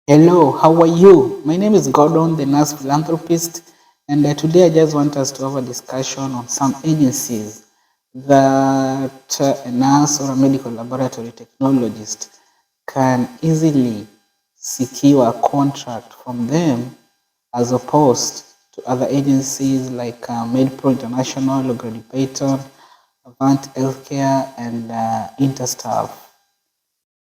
Hello, how are you? My name is Gordon, the nurse philanthropist, and today I just want us to have a discussion on some agencies that a nurse or a medical laboratory technologist can easily secure a contract from them as opposed to other agencies like MedPro International, Grady Payton, Avant Healthcare, and Interstaff.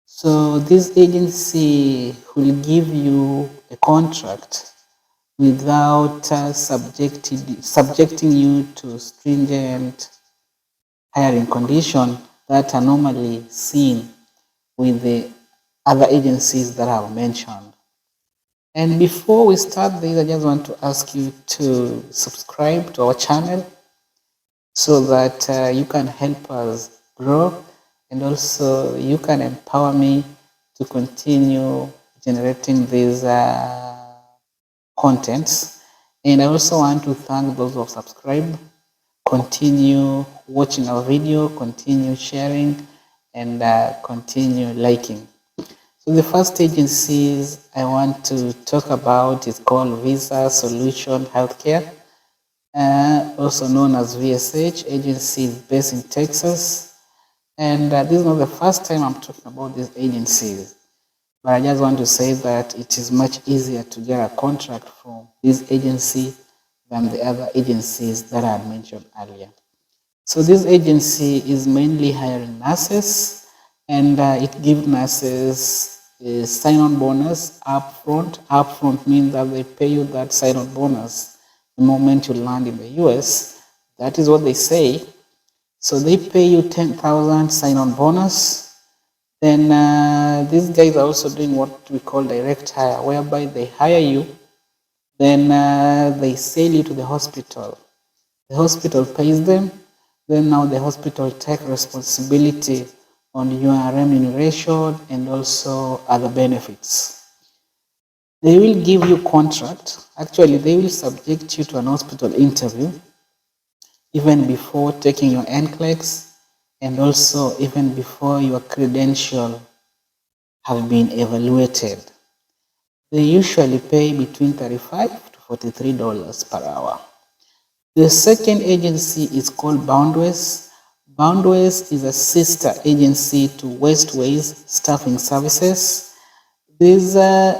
So this agency will give you a contract without subjecting you to stringent hiring conditions that are normally seen with the other agencies that I have mentioned. And before we start this, I just want to ask you to subscribe to our channel so that you can help us grow, and also you can empower me to continue generating these contents. And I also want to thank those who have subscribed. Continue watching our video, continue sharing, and continue liking. So the first agencies I want to talk about is called Visa Solution Healthcare, also known as VSH. Agency is based in Texas. And this is not the first time I'm talking about these agencies, but I just want to say that it is much easier to get a contract from this agency than the other agencies that I had mentioned earlier. So this agency is mainly hiring nurses, and it gives nurses a sign-on bonus upfront. Upfront means that they pay you that sign-on bonus the moment you land in the US. That is what they say. So they pay you 10,000 sign-on bonus. Then these guys are also doing what we call direct hire, whereby they hire you, then they sell you to the hospital. The hospital pays them, then now the hospital take responsibility on your remuneration and also other benefits. They will give you contract. Actually, they will subject you to an hospital interview even before taking your NCLEX, and also even before your credential have been evaluated. They usually pay between $35 to $43 per hour. The second agency is called Boundways. Boundways is a sister agency to Westways Staffing Services. This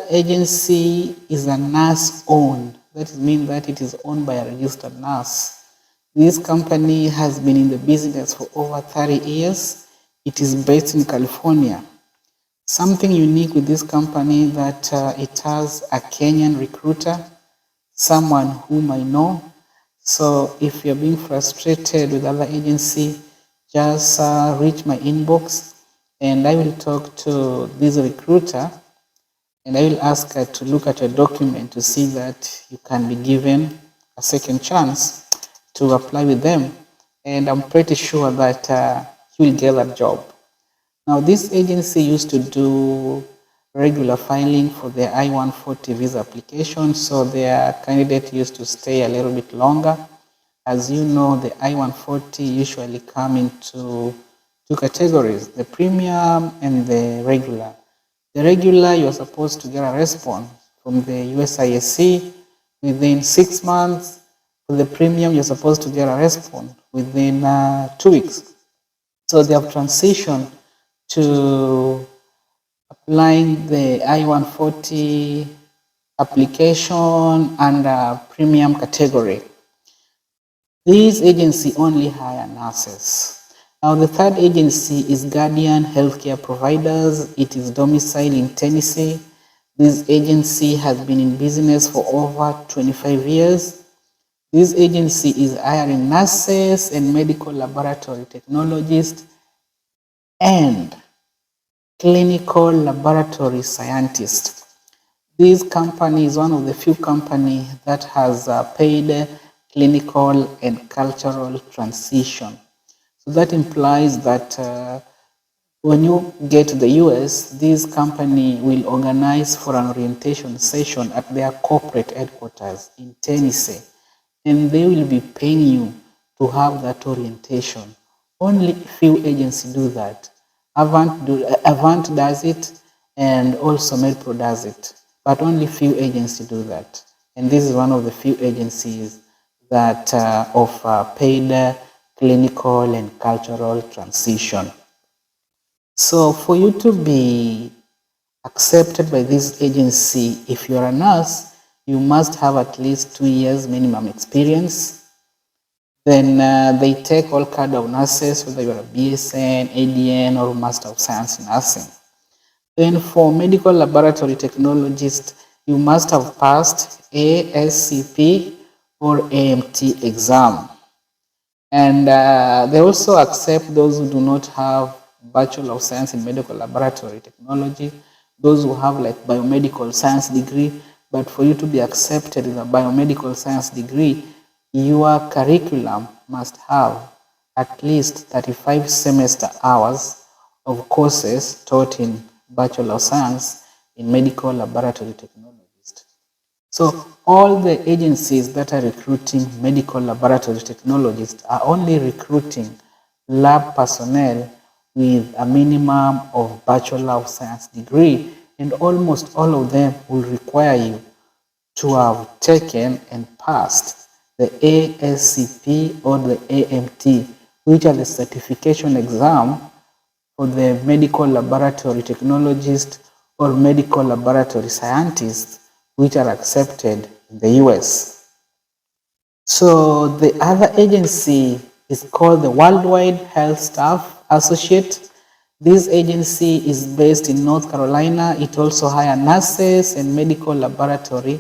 agency is a nurse-owned. That means that it is owned by a registered nurse. This company has been in the business for over 30 years. It is based in California. Something unique with this company that it has a Kenyan recruiter, someone whom I know. So if you're being frustrated with other agency, just reach my inbox and I will talk to this recruiter and I will ask her to look at your document to see that you can be given a second chance to apply with them. And I'm pretty sure that you will get that job. Now, this agency used to do regular filing for their I-140 visa application, so their candidate used to stay a little bit longer. As you know, the I-140 usually come into two categories, the premium and the regular. The regular, you're supposed to get a response from the USISC within 6 months. For the premium, you're supposed to get a response within 2 weeks. So they have transitioned to applying the I-140 application under premium category. This agency only hire nurses. Now the third agency is Guardian Healthcare Providers. It is domiciled in Tennessee. This agency has been in business for over 25 years. This agency is hiring nurses and medical laboratory technologists and clinical laboratory scientists. This company is one of the few companies that has paid clinical and cultural transition. So that implies that when you get to the US, this company will organize for an orientation session at their corporate headquarters in Tennessee, and they will be paying you to have that orientation. Only few agencies do that. Avant does it, and also MedPro does it. but only few agencies do that. And this is one of the few agencies that offer paid clinical and cultural transition. So for you to be accepted by this agency, if you're a nurse, you must have at least 2 years minimum experience. Then they take all kind of nurses, whether you're a BSN, ADN, or Master of Science in Nursing. Then for medical laboratory technologist, you must have passed ASCP or AMT exam. And they also accept those who do not have Bachelor of Science in Medical Laboratory Technology, those who have like biomedical science degree. But for you to be accepted with a biomedical science degree, your curriculum must have at least 35 semester hours of courses taught in Bachelor of Science in Medical Laboratory Technologist. So all the agencies that are recruiting medical laboratory technologists are only recruiting lab personnel with a minimum of Bachelor of Science degree, and almost all of them will require you to have taken and passed the ASCP or the AMT, which are the certification exam for the medical laboratory technologist or medical laboratory scientists, which are accepted in the US. So the other agency is called the Worldwide Health Staff Associate. This agency is based in North Carolina. It also hires nurses and medical laboratory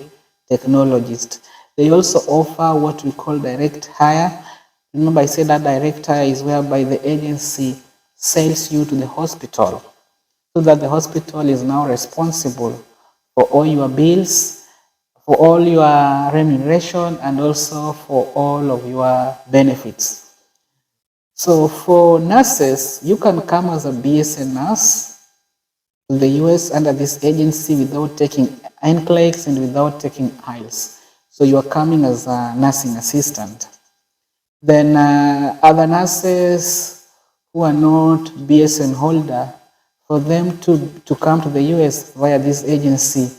technologists. They also offer what we call direct hire. Remember, I said that direct hire is whereby the agency sends you to the hospital, so that the hospital is now responsible for all your bills, for all your remuneration, and also for all of your benefits. So for nurses, you can come as a BSN nurse to the US under this agency without taking NCLEX and without taking IELTS. So you are coming as a nursing assistant. Then other nurses who are not BSN holder, for them to come to the US via this agency,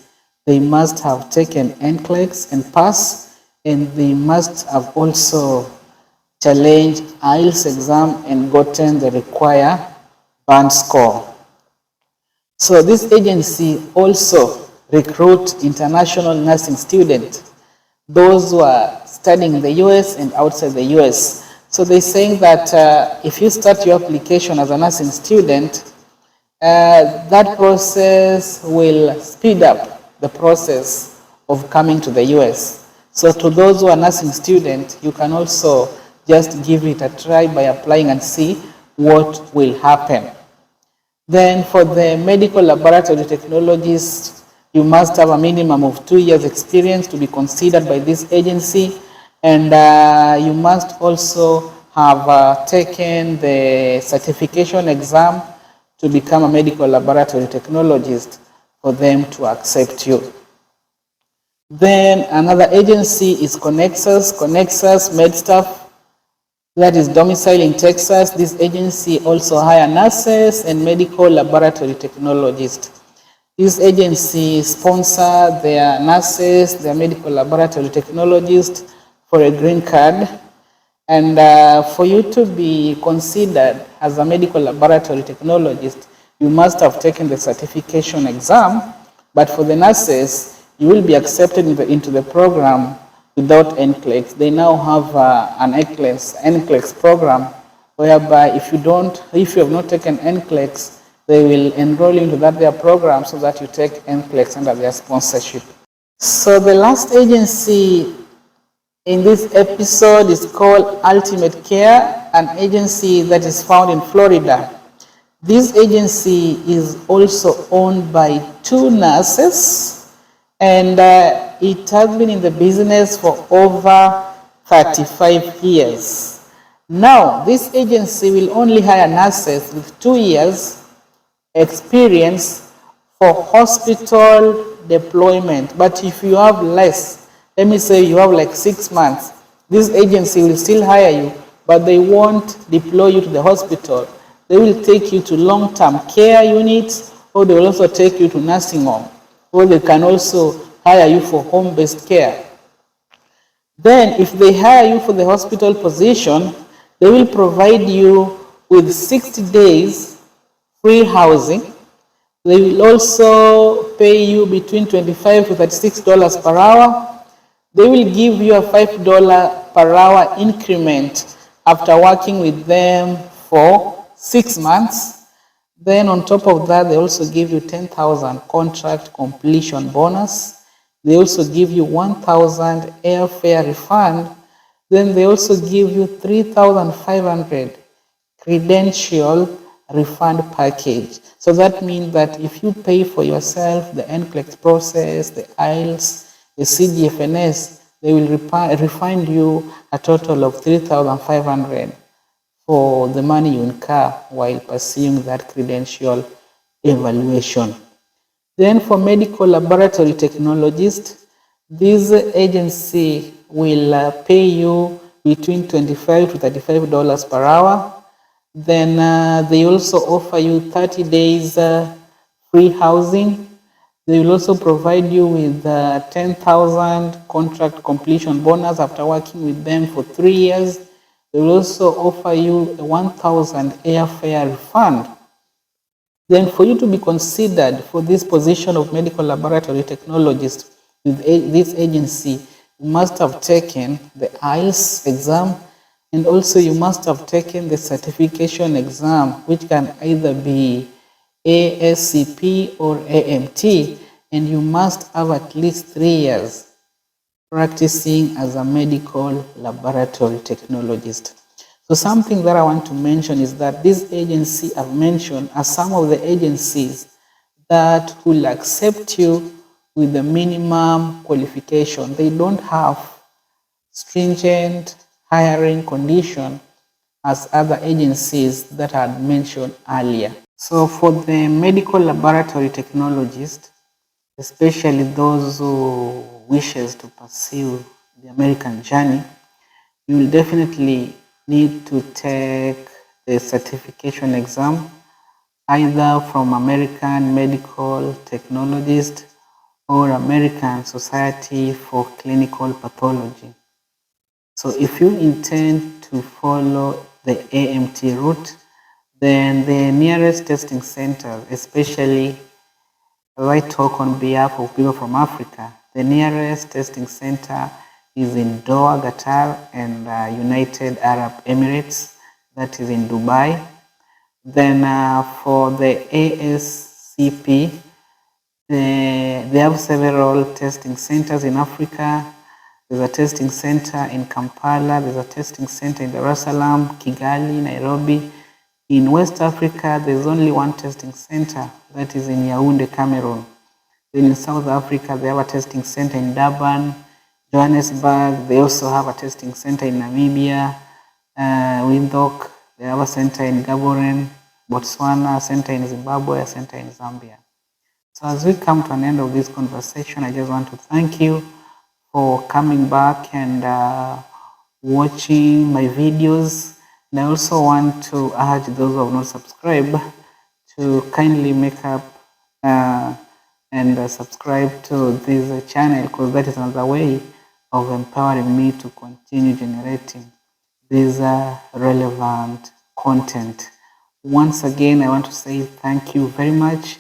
they must have taken NCLEX and pass, and they must have also challenged IELTS exam and gotten the required band score. So this agency also recruits international nursing students, those who are studying in the US and outside the US. So they're saying that if you start your application as a nursing student, that process will speed up the process of coming to the US. So to those who are nursing students, you can also just give it a try by applying and see what will happen. Then for the medical laboratory technologists, you must have a minimum of 2 years experience to be considered by this agency, and you must also have taken the certification exam to become a medical laboratory technologist for them to accept you. Then another agency is Connexus MedStaff, that is domiciled in Texas. This agency also hires nurses and medical laboratory technologists. This agency sponsors their nurses, their medical laboratory technologists for a green card. And for you to be considered as a medical laboratory technologist, you must have taken the certification exam. But for the nurses, you will be accepted into the program without NCLEX. They now have an NCLEX program, whereby if you have not taken NCLEX, they will enroll you into their program so that you take NCLEX under their sponsorship. So the last agency in this episode is called Ultimate Care, an agency that is found in Florida. This agency is also owned by 2 nurses, and it has been in the business for over 35 years. Now, this agency will only hire nurses with 2 years experience for hospital deployment. But if you have less, let me say you have like 6 months, this agency will still hire you, but they won't deploy you to the hospital. They will take you to long-term care units, or they will also take you to nursing home. or they can also hire you for home-based care. Then if they hire you for the hospital position, they will provide you with 60 days free housing. They will also pay you between $25 to $36 per hour. They will give you a $5 per hour increment after working with them for 6 months. Then on top of that, they also give you 10,000 contract completion bonus. They also give you 1,000 airfare refund. Then they also give you 3,500 credential refund package. So that means that if you pay for yourself the NCLEX process, the IELTS, the CGFNS, they will refund you a total of 3,500 for the money you incur while pursuing that credential evaluation. Then for medical laboratory technologists, this agency will pay you between $25 to $35 per hour. Then they also offer you 30 days free housing. They will also provide you with 10,000 contract completion bonus after working with them for 3 years. They will also offer you a 1,000 airfare refund. Then for you to be considered for this position of medical laboratory technologist with this agency, you must have taken the IELTS exam, and also you must have taken the certification exam, which can either be ASCP or AMT, and you must have at least 3 years practicing as a medical laboratory technologist. So something that I want to mention is that this agency I've mentioned are some of the agencies that will accept you with the minimum qualification. They don't have stringent hiring condition as other agencies that I had mentioned earlier. So for the medical laboratory technologist, especially those who wishes to pursue the American journey, you will definitely need to take the certification exam either from American Medical Technologist or American Society for Clinical Pathology. So if you intend to follow the AMT route, then the nearest testing center, especially as I talk on behalf of people from Africa, the nearest testing center is in Doha, Qatar, and United Arab Emirates, that is in Dubai. Then for the ASCP, they have several testing centers in Africa. There's a testing center in Kampala, there's a testing center in Dar es Salaam, Kigali, Nairobi. In West Africa, there's only one testing center, that is in Yaoundé, Cameroon. Then in South Africa, they have a testing center in Durban, Johannesburg. They also have a testing center in Namibia, Windhoek. They have a center in Gaborone, Botswana, a center in Zimbabwe, a center in Zambia. So as we come to an end of this conversation, I just want to thank you for coming back and watching my videos. And I also want to urge those who have not subscribed to kindly make up and subscribe to this channel, because that is another way of empowering me to continue generating this relevant content. Once again, I want to say thank you very much.